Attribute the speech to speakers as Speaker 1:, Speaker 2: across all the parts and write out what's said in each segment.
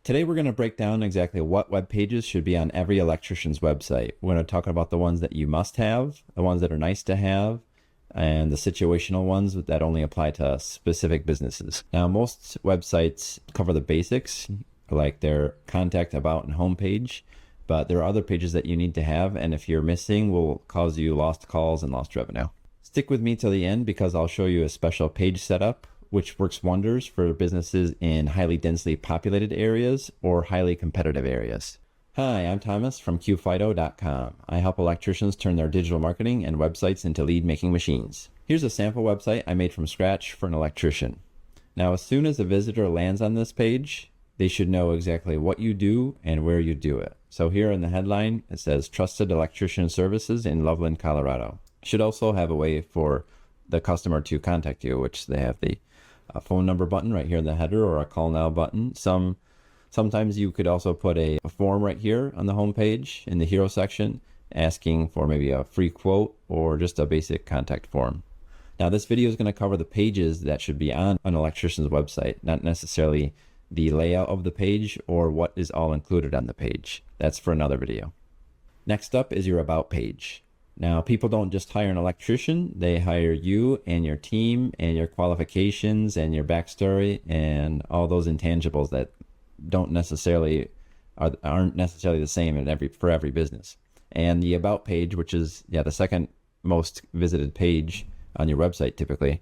Speaker 1: Today we're going to break down exactly what web pages should be on every electrician's website. We're going to talk about the ones that you must have, the ones that are nice to have, and the situational ones that only apply to specific businesses. Now, most websites cover the basics, like their contact, about, and homepage, but there are other pages that you need to have, and if you're missing, will cause you lost calls and lost revenue. Stick with me till the end because I'll show you a special page setup which works wonders for businesses in highly densely populated areas or highly competitive areas. Hi, I'm Thomas from qFido.com. I help electricians turn their digital marketing and websites into lead-making machines. Here's a sample website I made from scratch for an electrician. Now, as soon as a visitor lands on this page, they should know exactly what you do and where you do it. So here in the headline, it says Trusted Electrician Services in Loveland, Colorado. Should also have a way for the customer to contact you, which they have the phone number button right here in the header or a call now button. Sometimes you could also put a form right here on the home page in the hero section asking for maybe a free quote or just a basic contact form. Now this video is going to cover the pages that should be on an electrician's website, not necessarily the layout of the page or what is all included on the page. That's for another video. Next up is your about page. Now, people don't just hire an electrician, they hire you and your team and your qualifications and your backstory and all those intangibles that aren't necessarily the same for every business. And the about page, which is the second most visited page on your website typically,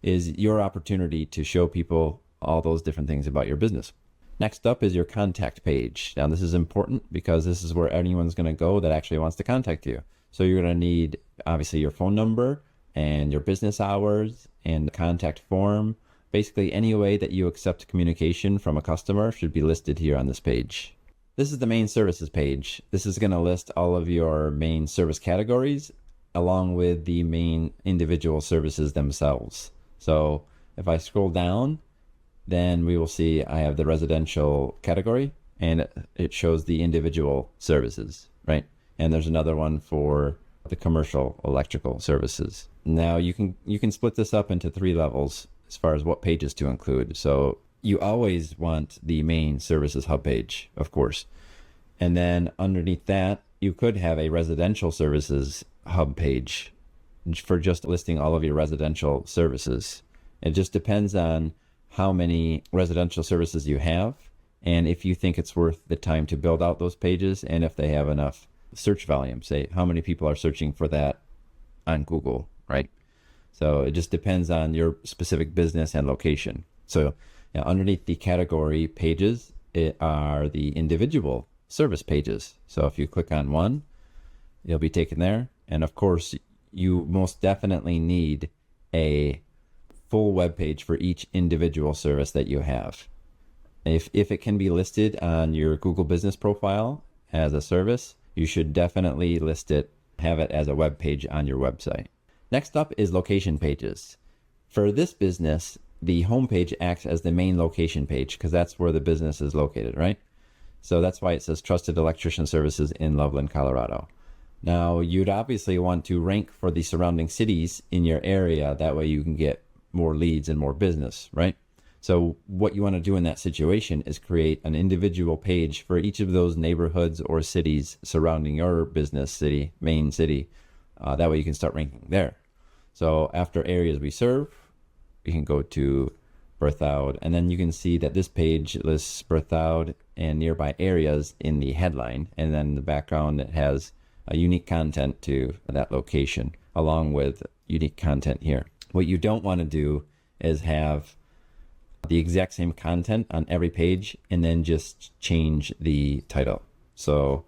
Speaker 1: is your opportunity to show people all those different things about your business. Next up is your contact page. Now, this is important because this is where anyone's going to go that actually wants to contact you. So you're going to need, obviously, your phone number and your business hours and the contact form. Basically, any way that you accept communication from a customer should be listed here on this page. This is the main services page. This is going to list all of your main service categories along with the main individual services themselves. So if I scroll down, then we will see I have the residential category and it shows the individual services, right? And there's another one for the commercial electrical services. Now you can split this up into 3 levels as far as what pages to include. So you always want the main services hub page, of course. And then underneath that, you could have a residential services hub page for just listing all of your residential services. It just depends on how many residential services you have and if you think it's worth the time to build out those pages and if they have enough search volume, say how many people are searching for that on Google, right? So it just depends on your specific business and location. So underneath the category pages are the individual service pages. So if you click on one, you'll be taken there. And of course, you most definitely need a full web page for each individual service that you have. If it can be listed on your Google business profile as a service, you should definitely list it, have it as a web page on your website. Next up is location pages. For this business, the home page acts as the main location page because that's where the business is located, right? So that's why it says Trusted Electrician Services in Loveland, Colorado. Now, you'd obviously want to rank for the surrounding cities in your area. That way you can get more leads and more business, right? So what you want to do in that situation is create an individual page for each of those neighborhoods or cities surrounding your business city, main city. That way you can start ranking there. So after areas we serve, we can go to Berthoud, and then you can see that this page lists Berthoud and nearby areas in the headline, and then the background it has a unique content to that location along with unique content here. What you don't want to do is have the exact same content on every page and then just change the title. So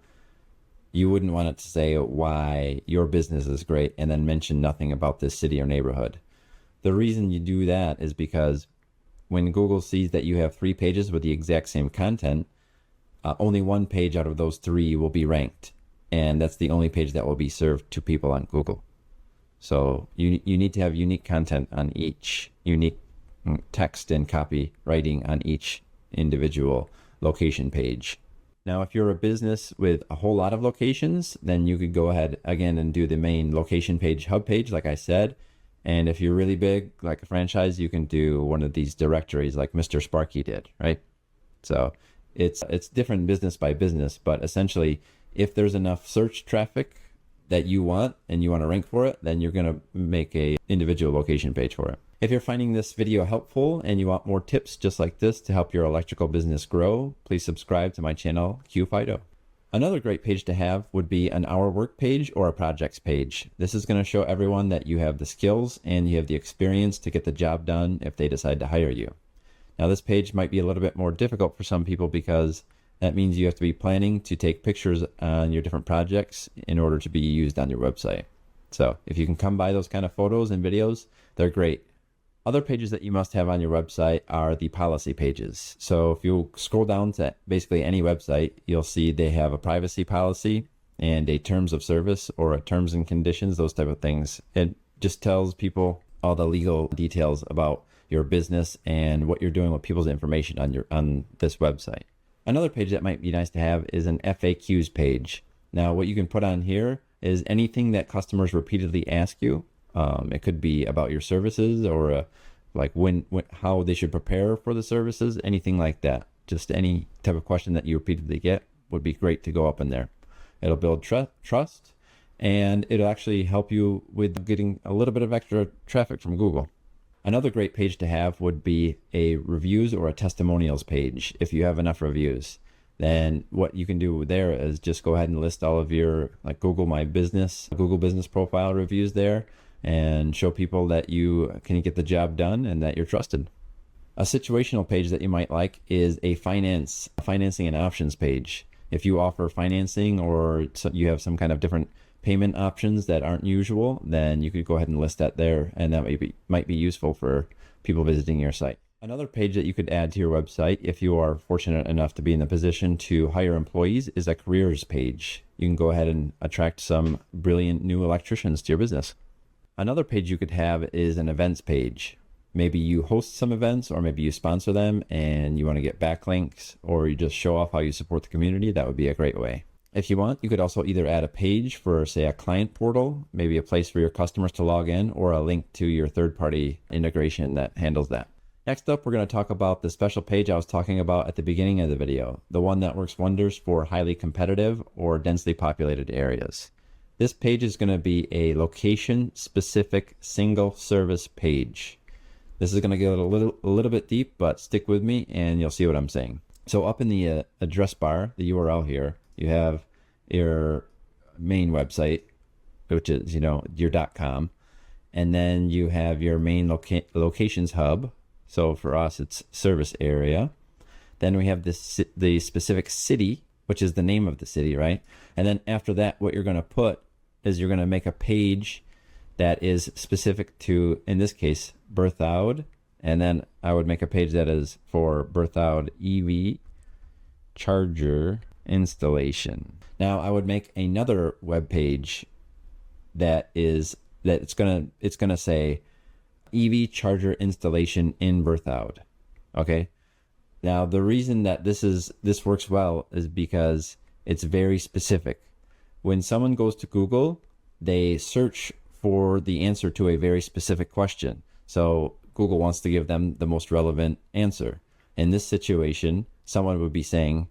Speaker 1: you wouldn't want it to say why your business is great and then mention nothing about this city or neighborhood. The reason you do that is because when Google sees that you have 3 pages with the exact same content, only 1 page out of those 3 will be ranked. And that's the only page that will be served to people on Google. So you need to have unique content on each, unique text and copy writing on each individual location page. Now, if you're a business with a whole lot of locations, then you could go ahead again and do the main location page, hub page, like I said. And if you're really big, like a franchise, you can do one of these directories like Mr. Sparky did, right? So It's different business by business, but essentially, if there's enough search traffic that you want and you want to rank for it, then you're going to make a individual location page for it. If you're finding this video helpful and you want more tips just like this to help your electrical business grow, please subscribe to my channel, qFido. Another great page to have would be an hour work page or a projects page. This is going to show everyone that you have the skills and you have the experience to get the job done if they decide to hire you. Now this page might be a little bit more difficult for some people because that means you have to be planning to take pictures on your different projects in order to be used on your website. So if you can come by those kind of photos and videos, they're great. Other pages that you must have on your website are the policy pages. So if you scroll down to basically any website, you'll see they have a privacy policy and a terms of service or a terms and conditions, those type of things. It just tells people all the legal details about your business and what you're doing with people's information on this website. Another page that might be nice to have is an FAQs page. Now, what you can put on here is anything that customers repeatedly ask you. It could be about your services or like how they should prepare for the services, anything like that. Just any type of question that you repeatedly get would be great to go up in there. It'll build trust, and it'll actually help you with getting a little bit of extra traffic from Google. Another great page to have would be a reviews or a testimonials page. If you have enough reviews, then what you can do there is just go ahead and list all of your Google Business Profile reviews there and show people that you can get the job done and that you're trusted. A situational page that you might like is a financing and options page. If you offer financing or you have some kind of different payment options that aren't usual, then you could go ahead and list that there, and that might be useful for people visiting your site. Another page that you could add to your website if you are fortunate enough to be in the position to hire employees is a careers page. You can go ahead and attract some brilliant new electricians to your business. Another page you could have is an events page. Maybe you host some events, or maybe you sponsor them and you want to get backlinks, or you just show off how you support the community. That would be a great way. If you want, you could also either add a page for, say, a client portal, maybe a place for your customers to log in, or a link to your third-party integration that handles that. Next up, we're going to talk about the special page I was talking about at the beginning of the video, the one that works wonders for highly competitive or densely populated areas. This page is going to be a location-specific single service page. This is going to get a little bit deep, but stick with me and you'll see what I'm saying. So up in the address bar, the URL here, you have your main website, which is, your .com. And then you have your main locations hub. So for us, it's service area. Then we have the specific city, which is the name of the city, right? And then after that, what you're going to put is you're going to make a page that is specific to, in this case, Berthoud. And then I would make a page that is for Berthoud EV charger installation. Now I would make another web page it's gonna say EV charger installation in Berthoud. Okay. Now the reason that this works well is because it's very specific. When someone goes to Google, they search for the answer to a very specific question. So Google wants to give them the most relevant answer. In this situation, someone would be saying,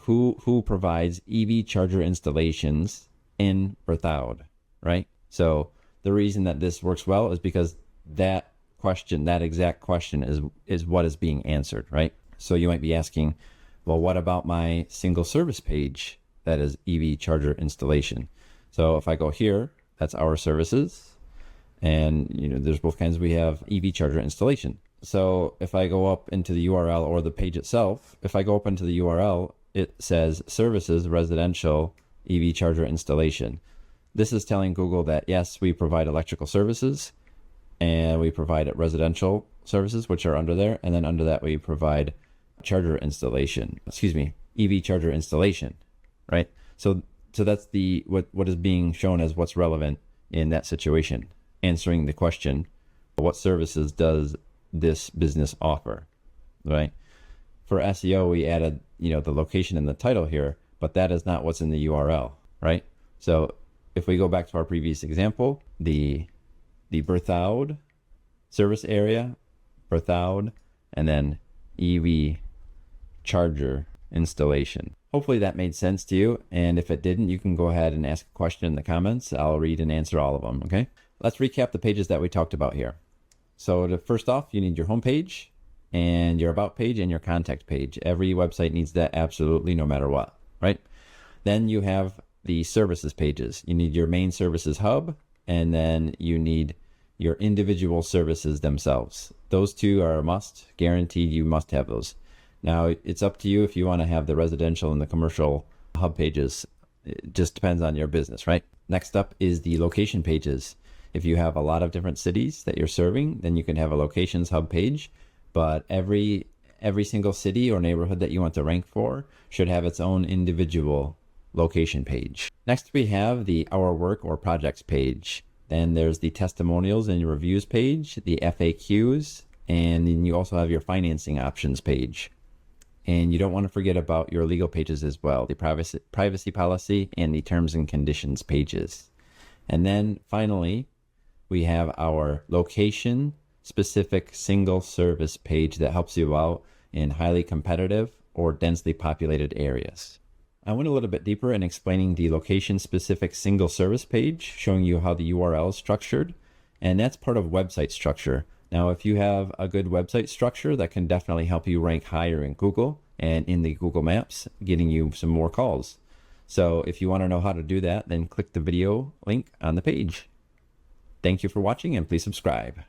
Speaker 1: who provides EV charger installations in Berthoud, right? So the reason that this works well is because that exact question is what is being answered, right? So you might be asking, well, what about my single service page that is EV charger installation? So if I go here, that's our services, and there's both kinds. We have EV charger installation. So if I go up into the URL or the page itself, if I go up into the URL, it says services residential EV charger installation. This is telling Google that yes, we provide electrical services and we provide residential services, which are under there. And then under that, we provide EV charger installation, right? So that's what is being shown as what's relevant in that situation, answering the question, what services does this business offer, right? For SEO, we added, the location and the title here, but that is not what's in the URL, right? So if we go back to our previous example, the Berthoud service area, Berthoud, and then EV charger installation. Hopefully that made sense to you. And if it didn't, you can go ahead and ask a question in the comments. I'll read and answer all of them. Okay. Let's recap the pages that we talked about here. So first off, you need your home page and your about page and your contact page. Every website needs that absolutely, no matter what, right? Then you have the services pages. You need your main services hub, and then you need your individual services themselves. Those two are a must, guaranteed. You must have those. Now it's up to you if you want to have the residential and the commercial hub pages. It just depends on your business, right? Next up is the location pages. If you have a lot of different cities that you're serving, then you can have a locations hub page, but every single city or neighborhood that you want to rank for should have its own individual location page. Next, we have the Our Work or Projects page. Then there's the testimonials and reviews page, the FAQs, and then you also have your financing options page. And you don't want to forget about your legal pages as well, the privacy policy and the terms and conditions pages. And then finally, we have our location specific single service page that helps you out in highly competitive or densely populated areas. I went a little bit deeper in explaining the location specific single service page, showing you how the URL is structured, and that's part of website structure. Now, if you have a good website structure, that can definitely help you rank higher in Google and in the Google Maps, getting you some more calls. So if you want to know how to do that, then click the video link on the page. Thank you for watching, and please subscribe.